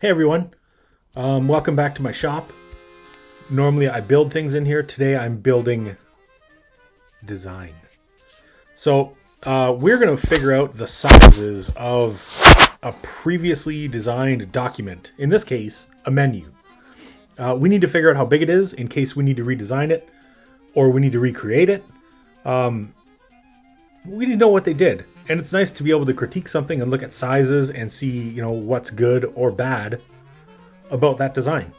Hey everyone, welcome back to my shop. Normally I build things in here. Today I'm building design. So we're going to figure out the sizes of a previously designed document. In this case, a menu. We need to figure out how big it is in case we need to redesign it or we need to recreate it. We need to know what they did. And it's nice to be able to critique something and look at sizes and see, what's good or bad about that design.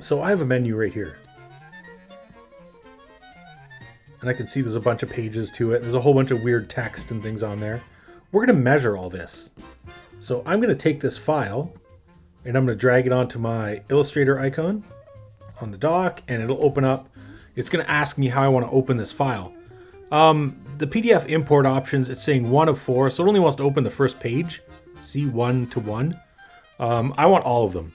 So I have a menu right here. And I can see there's a bunch of pages to it. There's a whole bunch of weird text and things on there. We're going to measure all this. So I'm going to take this file and I'm going to drag it onto my Illustrator icon on the dock and it'll open up. It's going to ask me how I want to open this file. The PDF import options, it's saying 1 of 4, so it only wants to open the first page. See, 1 to 1. I want all of them.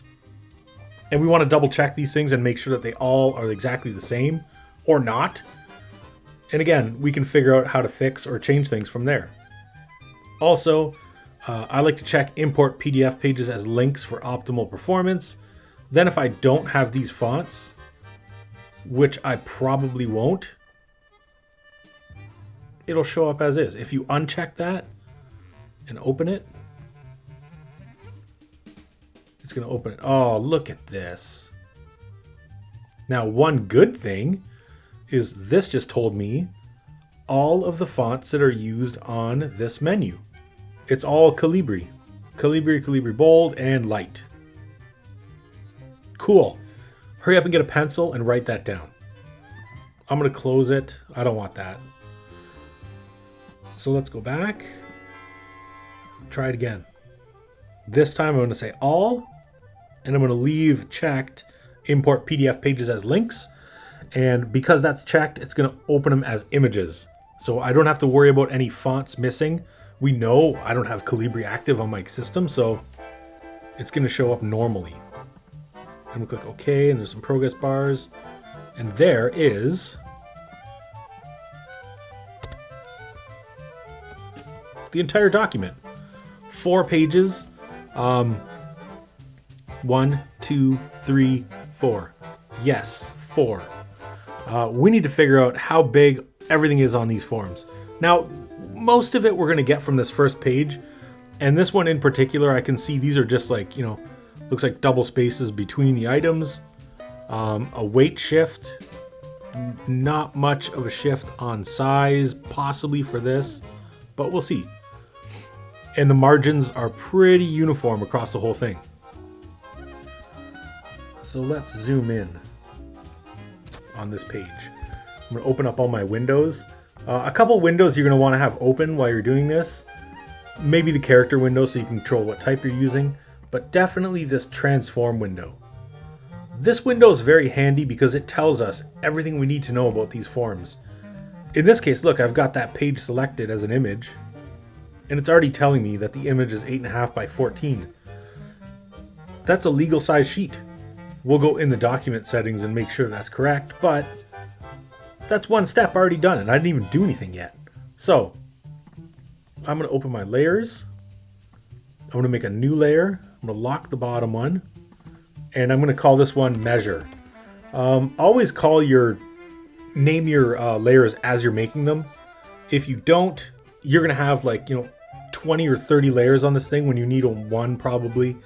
And we want to double check these things and make sure that they all are exactly the same or not. And again, we can figure out how to fix or change things from there. Also, I like to check import PDF pages as links for optimal performance. Then if I don't have these fonts, which I probably won't, it'll show up as is. If you uncheck that and open it, it's going to open it. Oh, look at this. Now, one good thing is this just told me all of the fonts that are used on this menu. It's all Calibri. Calibri Bold, and Light. Cool. Hurry up and get a pencil and write that down. I'm going to close it. I don't want that. So let's go back. Try it again. This time I'm going to say all, and I'm going to leave checked import PDF pages as links. And because that's checked, it's going to open them as images. So I don't have to worry about any fonts missing. We know I don't have Calibri active on my system, so it's going to show up normally. I'm going to click OK, and there's some progress bars. And there is the entire document. 4 pages. 1, 2, 3, 4. Yes, 4. We need to figure out how big everything is on these forms. Now, most of it we're going to get from this first page. And this one in particular, I can see these are just like, looks like double spaces between the items. A weight shift. Not much of a shift on size, possibly for this, but we'll see. And the margins are pretty uniform across the whole thing. So let's zoom in on this page. I'm going to open up all my windows. A couple windows you're going to want to have open while you're doing this. Maybe the character window so you can control what type you're using, but definitely this transform window. This window is very handy because it tells us everything we need to know about these forms. In this case, look, I've got that page selected as an image. And it's already telling me that the image is 8.5 by 14. That's a legal size sheet. We'll go in the document settings and make sure that's correct, but that's one step already done and I didn't even do anything yet. So I'm going to open my layers. I'm going to make a new layer. I'm going to lock the bottom one and I'm going to call this one measure. Always name your layers as you're making them. If you don't, you're going to have 20 or 30 layers on this thing when you need one probably.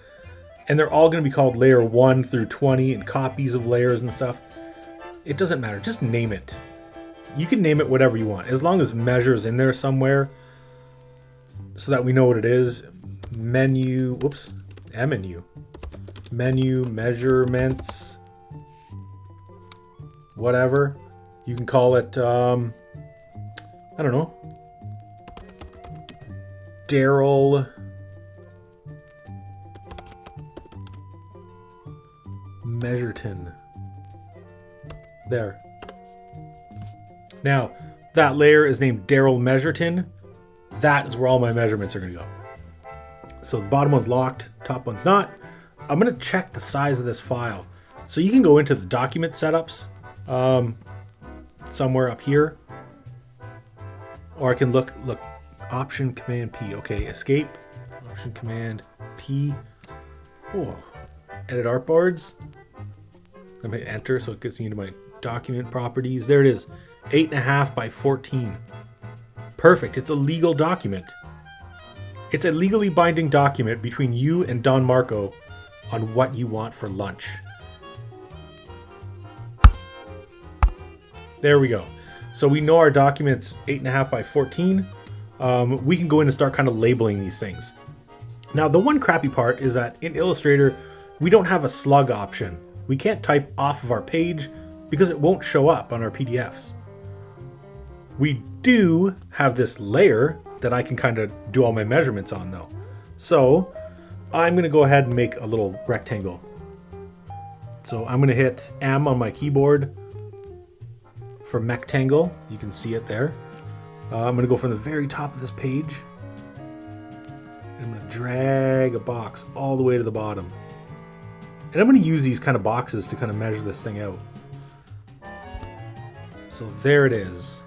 And they're all going to be called layer 1 through 20 and copies of layers and stuff. It doesn't matter. Just name it. You can name it whatever you want. As long as measure is in there somewhere so that we know what it is. Menu, measurements, whatever. You can call it, I don't know. Daryl Measurton. There. Now, that layer is named Daryl Measurton. That is where all my measurements are going to go. So the bottom one's locked, top one's not. I'm going to check the size of this file. So you can go into the document setups somewhere up here. Or I can look, Option Command P. Okay, escape. Option Command P. Oh, edit artboards. I'm going to hit enter so it gets me into my document properties. There it is. 8.5 by 14. Perfect. It's a legal document. It's a legally binding document between you and Don Marco on what you want for lunch. There we go. So we know our document's 8.5 by 14. We can go in and start kind of labeling these things. Now, the one crappy part is that in Illustrator, we don't have a slug option. We can't type off of our page because it won't show up on our PDFs. We do have this layer that I can kind of do all my measurements on though. So I'm going to go ahead and make a little rectangle. So I'm going to hit M on my keyboard for Mectangle. You can see it there. I'm going to go from the very top of this page. I'm going to drag a box all the way to the bottom. And I'm going to use these kind of boxes to kind of measure this thing out. So there it is.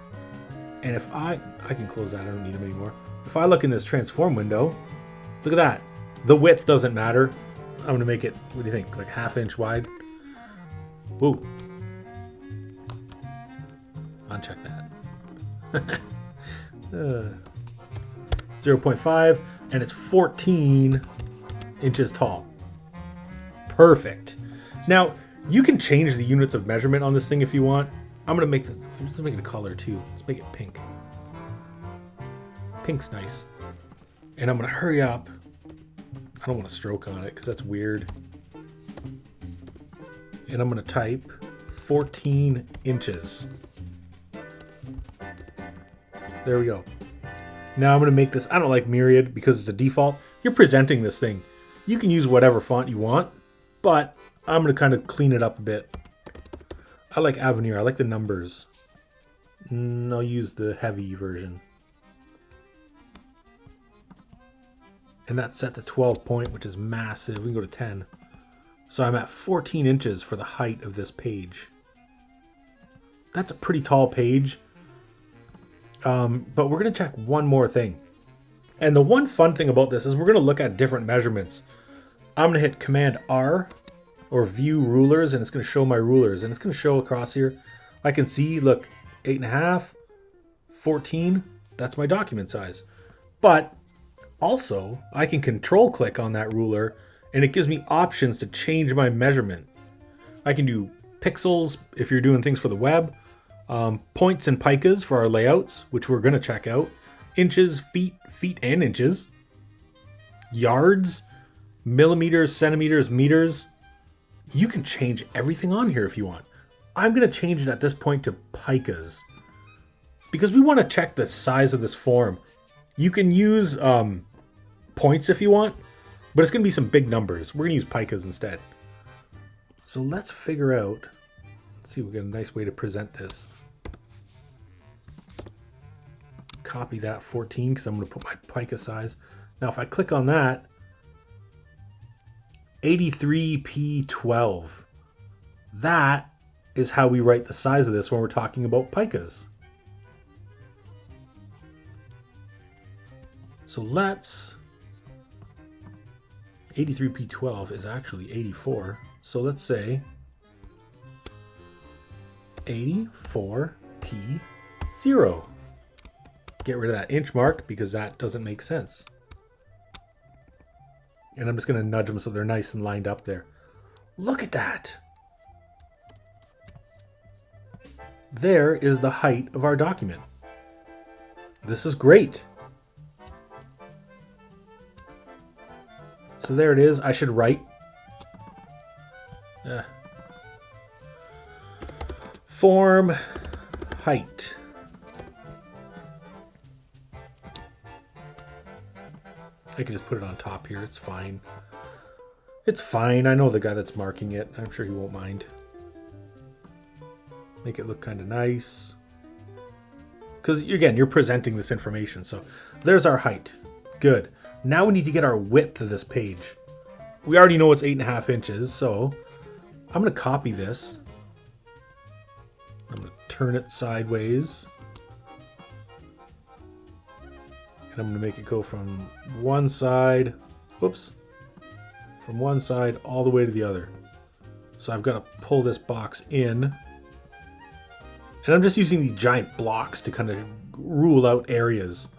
And if I can close that, I don't need them anymore. If I look in this transform window, look at that. The width doesn't matter. I'm going to make it, what do you think, like 1/2 inch wide? Woo. Uncheck that. 0.5, and it's 14 inches tall. Perfect. Now, you can change the units of measurement on this thing if you want. I'm going to make this, let's make it a color too. Let's make it pink. Pink's nice. And I'm going to hurry up. I don't want to stroke on it because that's weird. And I'm going to type 14 inches. There we go. Now I'm going to make this, I don't like Myriad because it's a default. You're presenting this thing. You can use whatever font you want, but I'm going to kind of clean it up a bit. I like Avenir. I like the numbers. I'll use the heavy version. And that's set to 12 point, which is massive. We can go to 10. So I'm at 14 inches for the height of this page. That's a pretty tall page. But we're going to check one more thing. And the one fun thing about this is we're going to look at different measurements. I'm going to hit Command R or View Rulers, and it's going to show my rulers. And it's going to show across here. I can see, look, 8.5, 14. That's my document size. But also, I can control click on that ruler, and it gives me options to change my measurement. I can do pixels if you're doing things for the web. Points and picas for our layouts, which we're going to check out. Inches, feet and inches. Yards, millimeters, centimeters, meters. You can change everything on here if you want. I'm going to change it at this point to picas because we want to check the size of this form. You can use points if you want, but it's going to be some big numbers. We're going to use picas instead. So let's figure out, let's see if we get a nice way to present this. Copy that 14 because I'm going to put my pica size. Now if I click on that, 83p12. That is how we write the size of this when we're talking about picas. So let's, 83p12 is actually 84. So let's say 84p0. Get rid of that inch mark because that doesn't make sense. And I'm just going to nudge them so they're nice and lined up there. Look at that. There is the height of our document. This is great. So there it is. I should write. Form height. I can just put it on top here. It's fine. It's fine. I know the guy that's marking it. I'm sure he won't mind. Make it look kind of nice. Because, again, you're presenting this information. So there's our height. Good. Now we need to get our width of this page. We already know it's 8.5 inches. So I'm going to copy this. I'm going to turn it sideways. And I'm going to make it go from one side, whoops, from one side all the way to the other. So I've got to pull this box in. And I'm just using these giant blocks to kind of rule out areas.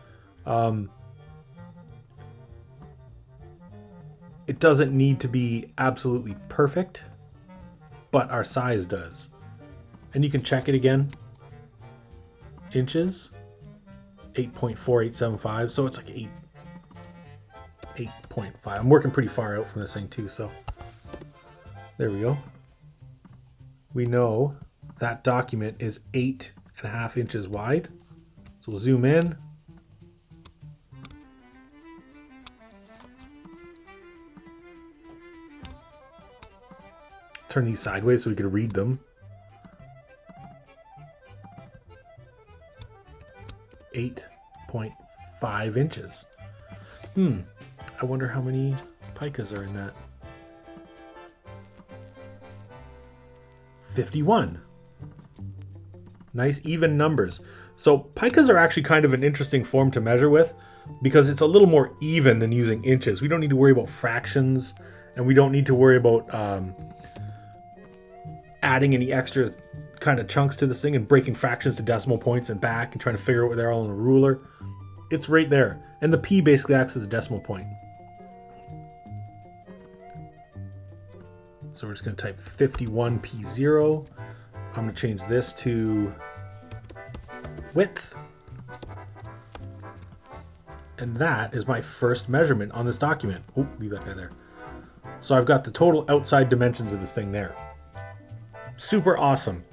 It doesn't need to be absolutely perfect, but our size does. And you can check it again. Inches, 8.4875, so it's like 8.5. I'm working pretty far out from this thing too, so there we go. We know that document is 8.5 inches wide. So we'll zoom in. Turn these sideways so we can read them. 8.5 inches. I wonder how many picas are in that. 51. Nice even numbers. So picas are actually kind of an interesting form to measure with because it's a little more even than using inches. We don't need to worry about fractions, and we don't need to worry about adding any extra kind of chunks to this thing and breaking fractions to decimal points and back and trying to figure out where they're all on a ruler. It's right there. And the P basically acts as a decimal point. So we're just going to type 51P0. I'm going to change this to width. And that is my first measurement on this document. Oh, leave that guy there. So I've got the total outside dimensions of this thing there. Super awesome.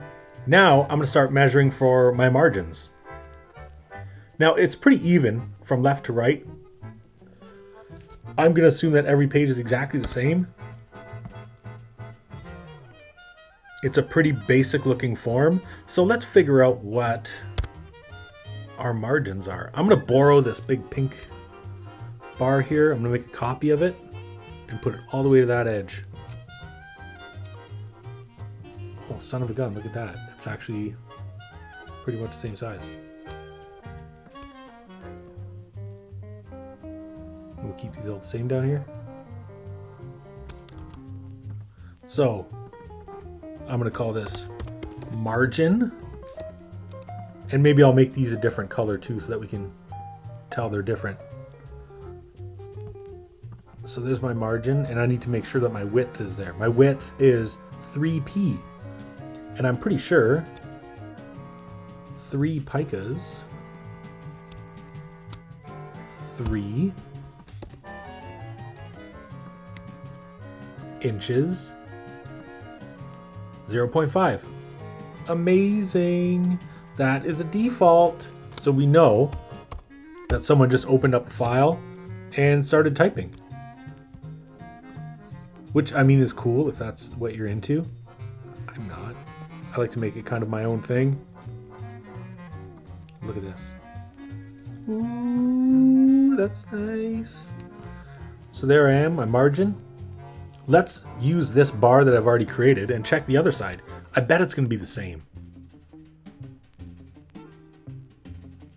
Now I'm going to start measuring for my margins. Now it's pretty even from left to right. I'm going to assume that every page is exactly the same. It's a pretty basic looking form. So let's figure out what our margins are. I'm going to borrow this big pink bar here. I'm going to make a copy of it and put it all the way to that edge. Oh, son of a gun, look at that. It's actually pretty much the same size. We'll keep these all the same down here. So, I'm going to call this margin. And maybe I'll make these a different color too so that we can tell they're different. So there's my margin, and I need to make sure that my width is there. My width is 3p. And I'm pretty sure 3 picas, 3 inches, 0.5. Amazing. That is a default. So we know that someone just opened up a file and started typing. Which, I mean, is cool if that's what you're into. I'm not. I like to make it kind of my own thing. Look at this. Ooh, that's nice. So there I am, my margin. Let's use this bar that I've already created and check the other side. I bet it's going to be the same.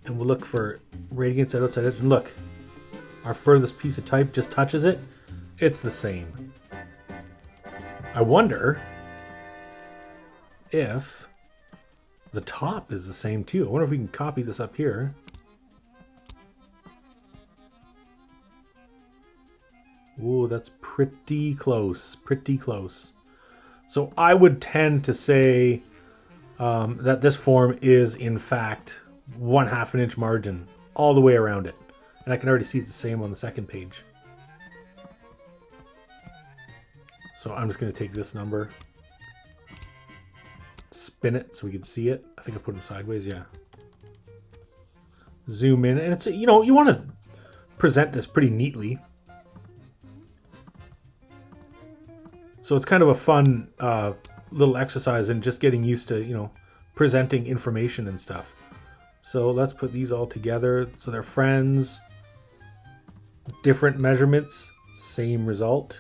And we'll look for right inside, outside edge. And look, our furthest piece of type just touches it. It's the same. I wonder if the top is the same too. I wonder if we can copy this up here. Ooh, that's pretty close, pretty close. So I would tend to say that this form is in fact 1/2 inch margin all the way around it. And I can already see it's the same on the second page. So I'm just going to take this number, spin it so we can see it. I think I put them sideways, yeah. Zoom in, and it's, you know, you want to present this pretty neatly. So it's kind of a fun little exercise in just getting used to, you know, presenting information and stuff. So let's put these all together. So they're friends, different measurements, same result.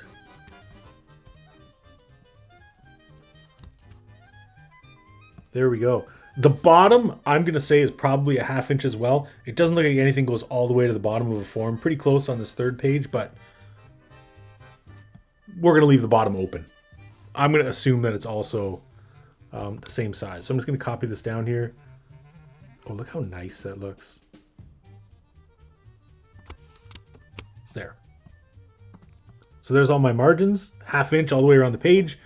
There we go. The bottom, I'm going to say, is probably 1/2 inch as well. It doesn't look like anything goes all the way to the bottom of a form. Pretty close on this third page, but we're going to leave the bottom open. I'm going to assume that it's also the same size. So I'm just going to copy this down here. Oh, look how nice that looks. There. So there's all my margins, 1/2 inch all the way around the page.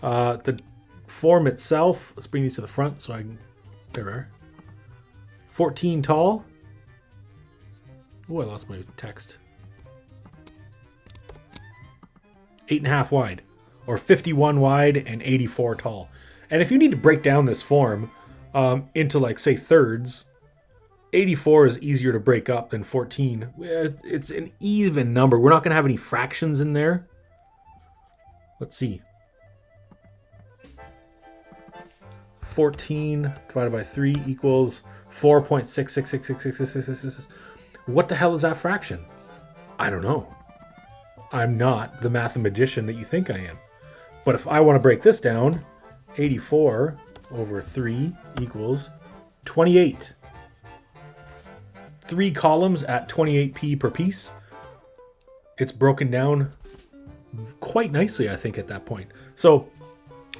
The form itself, let's bring these to the front so I can, there we are. 14 tall. Oh, I lost my text. 8.5 wide, or 51 wide and 84 tall. And if you need to break down this form into, like, say, thirds, 84 is easier to break up than 14. It's an even number. We're not going to have any fractions in there. Let's see. 14 divided by 3 equals 4.6666666. What the hell is that fraction? I don't know. I'm not the mathematician that you think I am. But if I want to break this down, 84 over 3 equals 28. 3 columns at 28p per piece. It's broken down quite nicely, I think, at that point. So,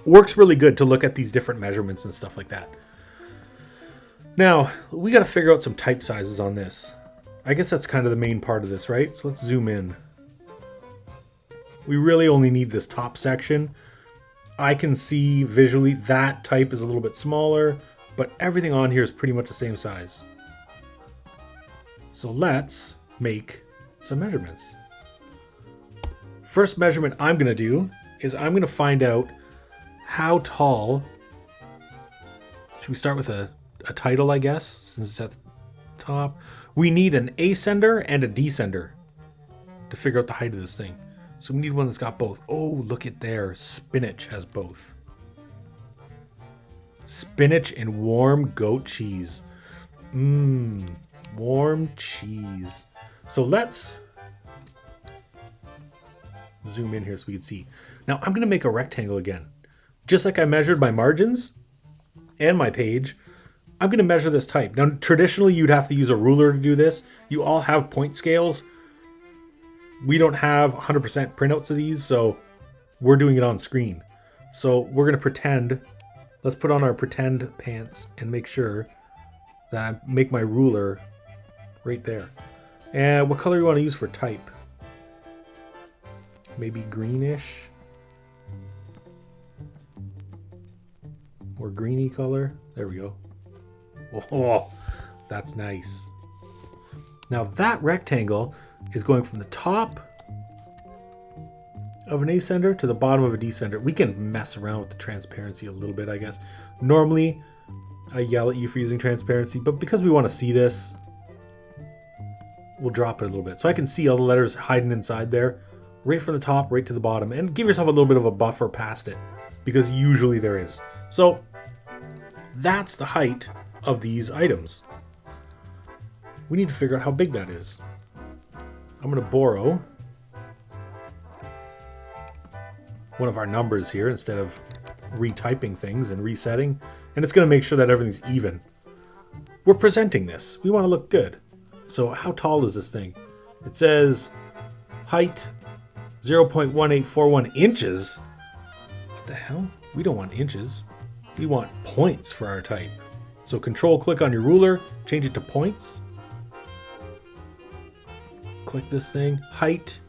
works really good to look at these different measurements and stuff like that. Now, we got to figure out some type sizes on this. I guess that's kind of the main part of this, right? So let's zoom in. We really only need this top section. I can see visually that type is a little bit smaller, but everything on here is pretty much the same size. So let's make some measurements. First measurement I'm going to do is I'm going to find out how tall. Should we start with a title, I guess, since it's at the top? We need an ascender and a descender to figure out the height of this thing. So we need one that's got both. Oh, look at there. Spinach has both. Spinach and warm goat cheese. Warm cheese. So let's zoom in here so we can see. Now I'm going to make a rectangle again. Just like I measured my margins and my page, I'm going to measure this type. Now, traditionally, you'd have to use a ruler to do this. You all have point scales. We don't have 100% printouts of these, so we're doing it on screen. So we're going to pretend. Let's put on our pretend pants and make sure that I make my ruler right there. And what color do you want to use for type? Maybe greenish. More greeny color. There we go. Oh, that's nice. Now that rectangle is going from the top of an ascender to the bottom of a descender. We can mess around with the transparency a little bit, I guess. Normally, I yell at you for using transparency, but because we want to see this, we'll drop it a little bit. So I can see all the letters hiding inside there, right from the top, right to the bottom, and give yourself a little bit of a buffer past it, because usually there is. So that's the height of these items. We need to figure out how big that is. I'm going to borrow one of our numbers here instead of retyping things and resetting, and it's going to make sure that everything's even. We're presenting this. We want to look good. So how tall is this thing? It says height 0.1841 inches. What the hell? We don't want inches. We want points for our type. So control-click on your ruler, change it to points. Click this thing. Height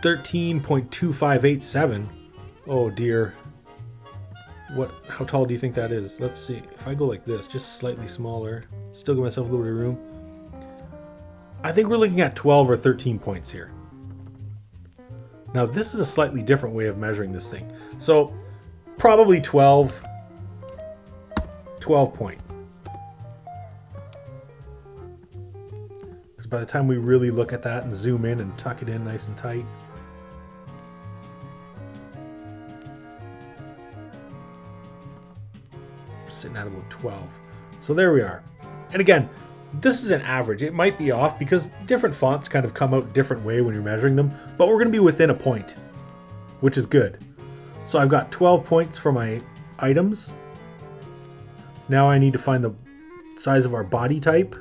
13.2587. Oh dear. How tall do you think that is? Let's see. If I go like this, just slightly smaller, still give myself a little bit of room. I think we're looking at 12 or 13 points here. Now this is a slightly different way of measuring this thing. So probably 12 point. Because by the time we really look at that and zoom in and tuck it in nice and tight, we're sitting at about 12. So there we are. And again, this is an average. It might be off because different fonts kind of come out a different way when you're measuring them, but we're going to be within a point, which is good. So I've got 12 points for my items. Now I need to find the size of our body type.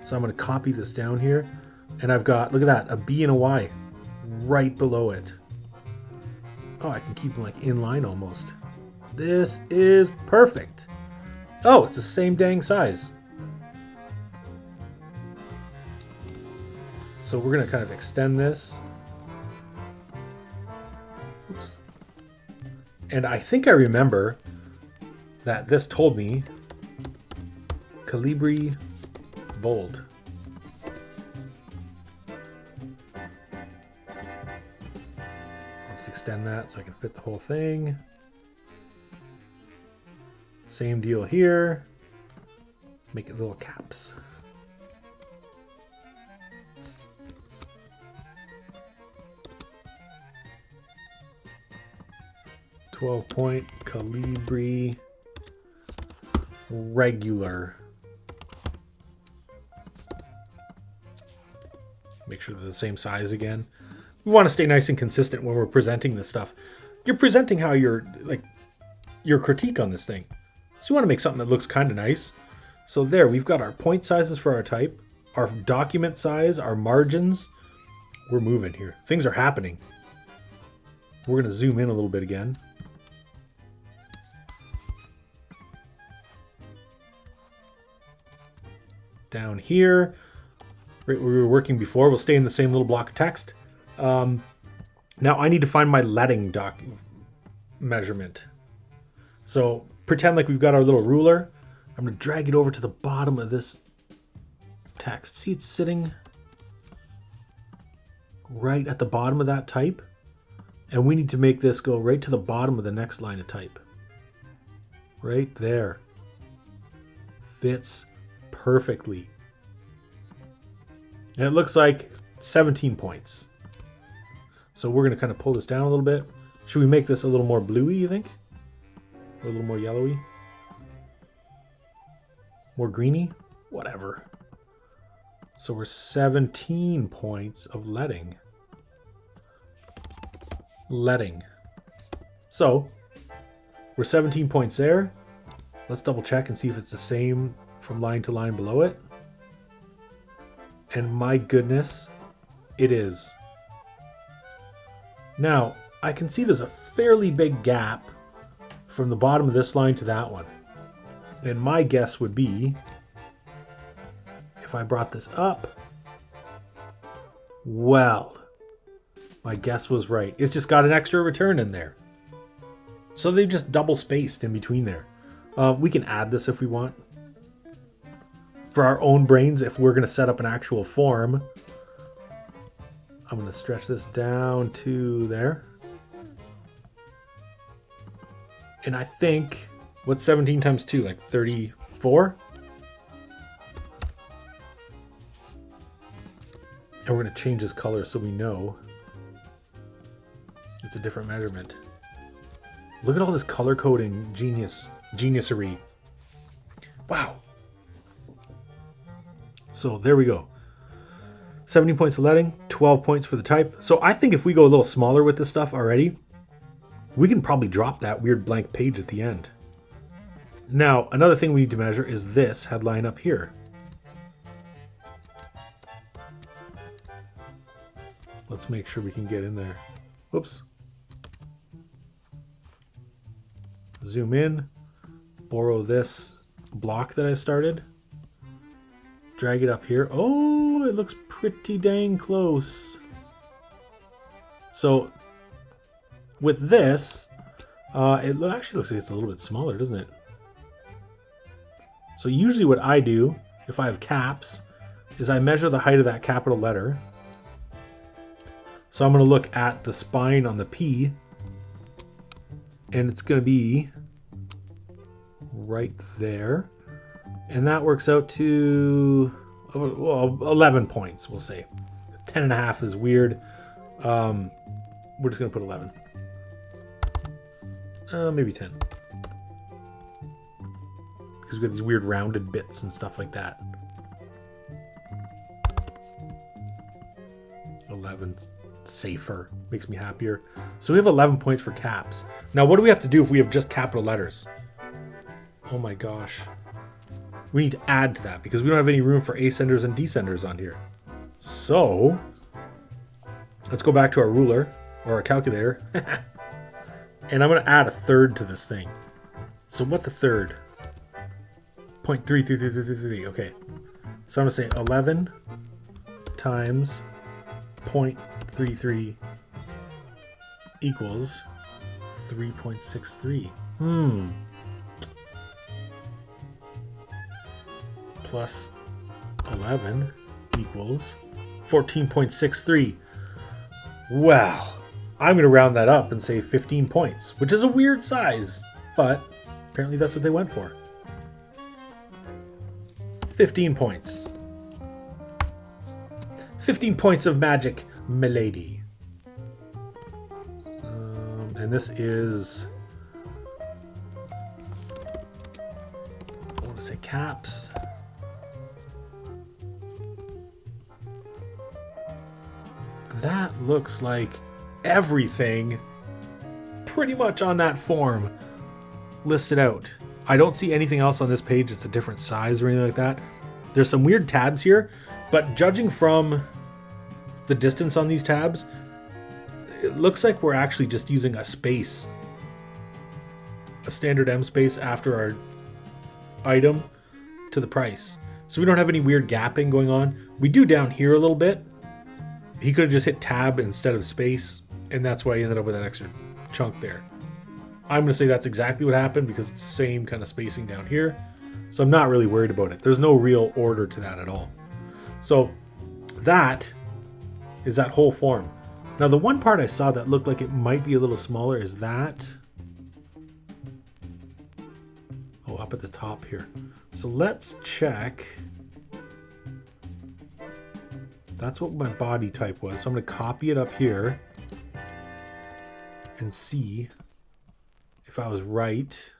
So I'm going to copy this down here. And I've got, look at that, a B and a Y right below it. Oh, I can keep them like in line almost. This is perfect. Oh, it's the same dang size. So we're going to kind of extend this. Oops. And I think I remember that this told me Calibri bold. Let's extend that so I can fit the whole thing. Same deal here. Make it little caps. .12 Calibri regular. Make sure they're the same size again. We want to stay nice and consistent when we're presenting this stuff. You're presenting how your critique on this thing. So you want to make something that looks kind of nice. So there, we've got our point sizes for our type, our document size, our margins. We're moving here. Things are happening. We're going to zoom in a little bit again. Down here, right where we were working before, we'll stay in the same little block of text. Now I need to find my leading measurement. So pretend like we've got our little ruler. I'm going to drag it over to the bottom of this text. See, it's sitting right at the bottom of that type. And we need to make this go right to the bottom of the next line of type. Right there. Fits perfectly. And it looks like 17 points. So we're going to kind of pull this down a little bit. Should we make this a little more bluey, you think? Or a little more yellowy? More greeny? Whatever. So we're 17 points of leading. So we're 17 points there. Let's double check and see if it's the same from line to line below it. And my goodness, it is. Now, I can see there's a fairly big gap from the bottom of this line to that one. And my guess would be, if I brought this up, well, my guess was right. It's just got an extra return in there. So they've just double spaced in between there. We can add this if we want. For our own brains, if we're going to set up an actual form, I'm going to stretch this down to there. And I think, what's 17 times 2? Like 34? And we're going to change this color so we know it's a different measurement. Look at all this color coding geniusery. Wow. So there we go. 17 points of leading, 12 points for the type. So I think if we go a little smaller with this stuff already, we can probably drop that weird blank page at the end. Now, another thing we need to measure is this headline up here. Let's make sure we can get in there. Whoops. Zoom in, borrow this block that I started. Drag it up here. Oh, it looks pretty dang close. So with this, it actually looks like it's a little bit smaller, doesn't it? So usually what I do, if I have caps, is I measure the height of that capital letter. So I'm going to look at the spine on the P, and it's going to be right there. And that works out to, well, 11 points, we'll say. 10.5 is weird. We're just going to put 11. Maybe 10. Because we've got these weird rounded bits and stuff like that. 11's safer. Makes me happier. So we have 11 points for caps. Now, what do we have to do if we have just capital letters? Oh my gosh. We need to add to that because we don't have any room for ascenders and descenders on here. So let's go back to our ruler or our calculator. And I'm going to add a third to this thing. So what's a third? 0.333333. Okay. So I'm going to say 11 times 0.33 equals 3.63. Plus 11 equals 14.63. Wow. I'm going to round that up and say 15 points, which is a weird size, but apparently that's what they went for. 15 points. 15 points of magic, milady. And this is... I want to say caps. That looks like everything pretty much on that form listed out. I don't see anything else on this page. It's a different size or anything like that. There's some weird tabs here, but judging from the distance on these tabs, it looks like we're actually just using a space, a standard M space after our item to the price. So we don't have any weird gapping going on. We do down here a little bit. He could have just hit tab instead of space, and that's why he ended up with that extra chunk there. I'm going to say that's exactly what happened because it's the same kind of spacing down here. So I'm not really worried about it. There's no real order to that at all. So that is that whole form. Now the one part I saw that looked like it might be a little smaller is that. Oh, up at the top here. So let's check. That's what my body type was. So I'm going to copy it up here and see if I was right.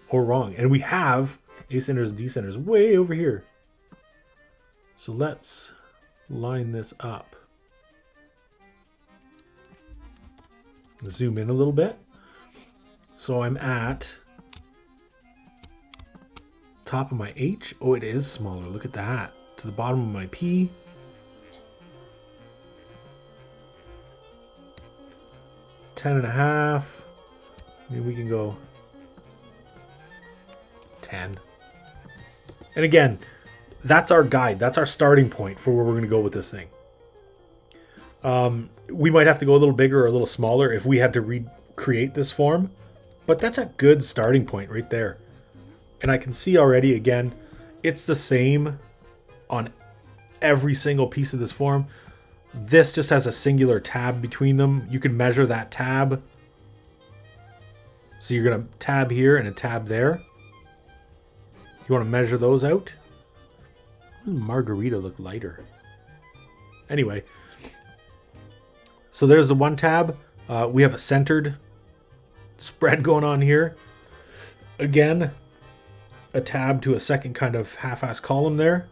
Or wrong. And we have A centers and D centers way over here. So let's line this up. Zoom in a little bit. So I'm at top of my H. Oh, it is smaller. Look at that. To the bottom of my P. Ten and a half. Maybe we can go 10. And again, that's our guide. That's our starting point for where we're going to go with this thing. We might have to go a little bigger or a little smaller if we had to recreate this form. But that's a good starting point right there. And I can see already, again, it's the same on every single piece of this form. This just has a singular tab between them. You can measure that tab. So you're going to tab here and a tab there. You want to measure those out? Margarita look lighter. Anyway, so there's the one tab. We have a centered spread going on here. Again, a tab to a second kind of half-ass column there.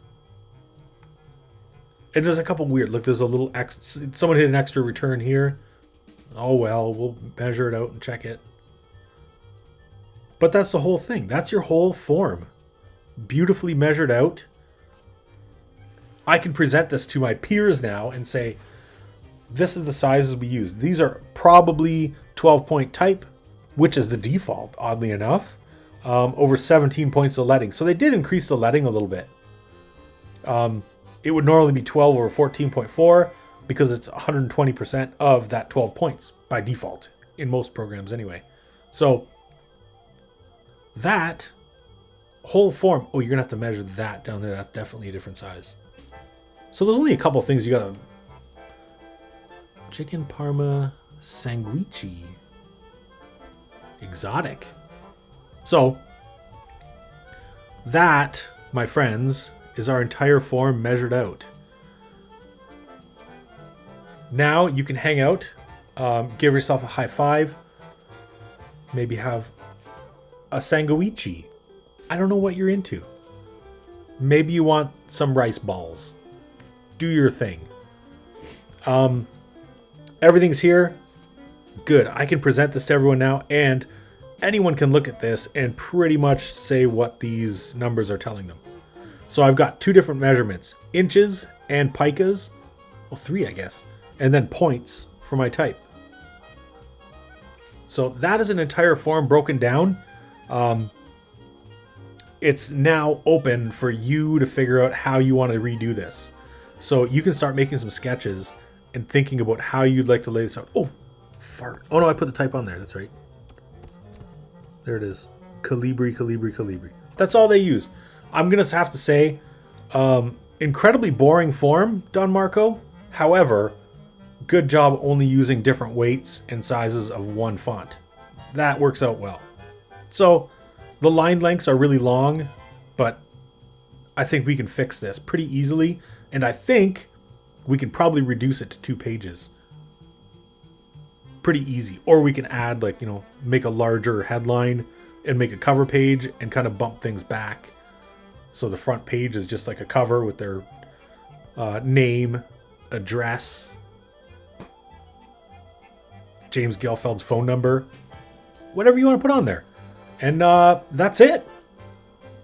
And there's a couple weird, look, there's a little X, someone hit an extra return here. Oh well, we'll measure it out and check it. But that's the whole thing. That's your whole form. Beautifully measured out. I can present this to my peers now and say, this is the sizes we use. These are probably 12-point type, which is the default, oddly enough. Over 17 points of leading. So they did increase the leading a little bit. It would normally be 12 over 14.4 because it's 120% of that 12 points by default in most programs anyway. So that whole form, oh, you're going to have to measure that down there. That's definitely a different size. So there's only a couple things you got to... Chicken Parma Sanguichi. Exotic. So that, my friends, is our entire form measured out. Now you can hang out, give yourself a high five, maybe have a sanguichi. I don't know what you're into. Maybe you want some rice balls. Do your thing. Everything's here. Good. I can present this to everyone now, and anyone can look at this and pretty much say what these numbers are telling them. So I've got two different measurements, inches and picas. well, 3, I guess. And then points for my type. So that is an entire form broken down. It's now open for you to figure out how you want to redo this. So you can start making some sketches and thinking about how you'd like to lay this out. Oh, fart. Oh no, I put the type on there. That's right. There it is. Calibri, Calibri, Calibri. That's all they used. I'm going to have to say, incredibly boring form, Don Marco. However, good job only using different weights and sizes of one font. That works out well. So the line lengths are really long, but I think we can fix this pretty easily. And I think we can probably reduce it to 2 pages. Pretty easy. Or we can add, like, you know, make a larger headline and make a cover page and kind of bump things back. So the front page is just like a cover with their name, address, James Gelfeld's phone number, whatever you want to put on there. And that's it.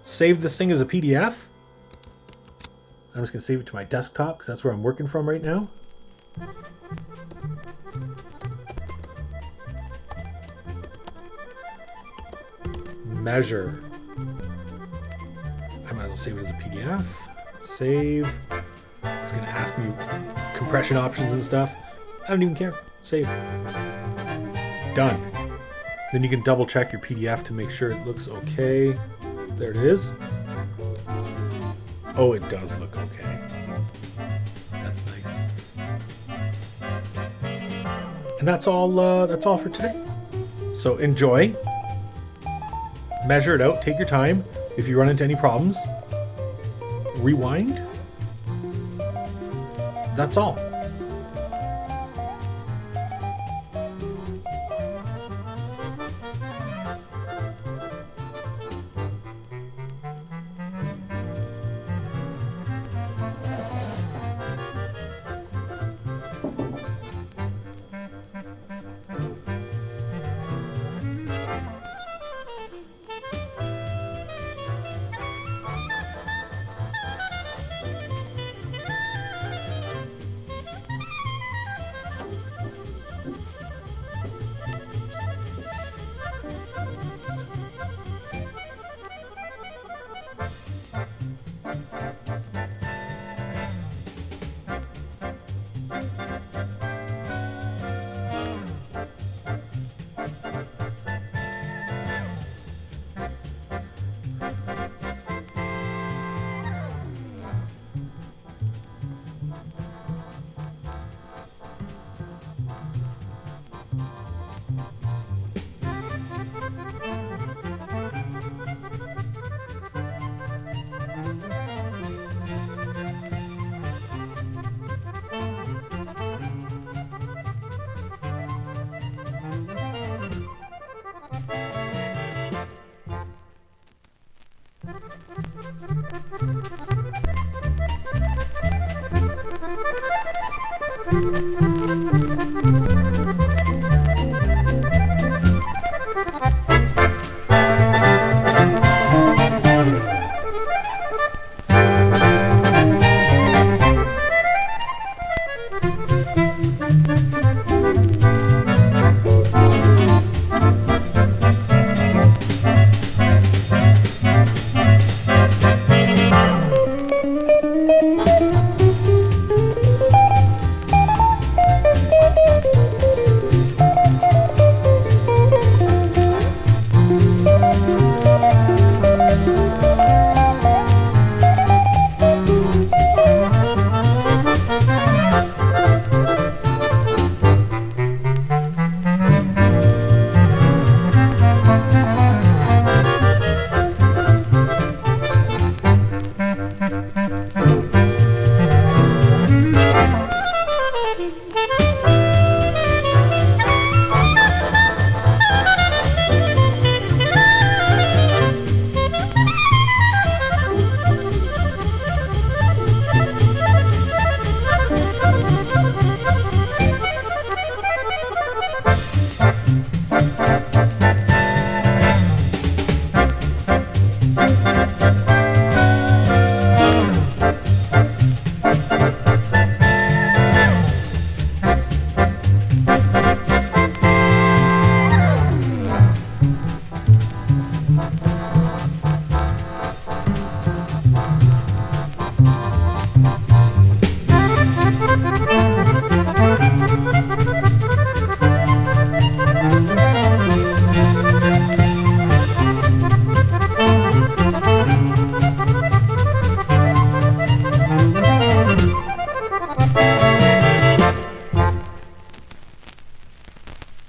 Save this thing as a PDF. I'm just going to save it to my desktop because that's where I'm working from right now. Measure. I might as well save it as a PDF. Save. It's going to ask me compression options and stuff. I don't even care. Save. Done. Then you can double check your PDF to make sure it looks okay. There it is. Oh, it does look okay. That's nice. And that's all for today. So enjoy. Measure it out. Take your time. If you run into any problems, rewind. That's all. Thank you.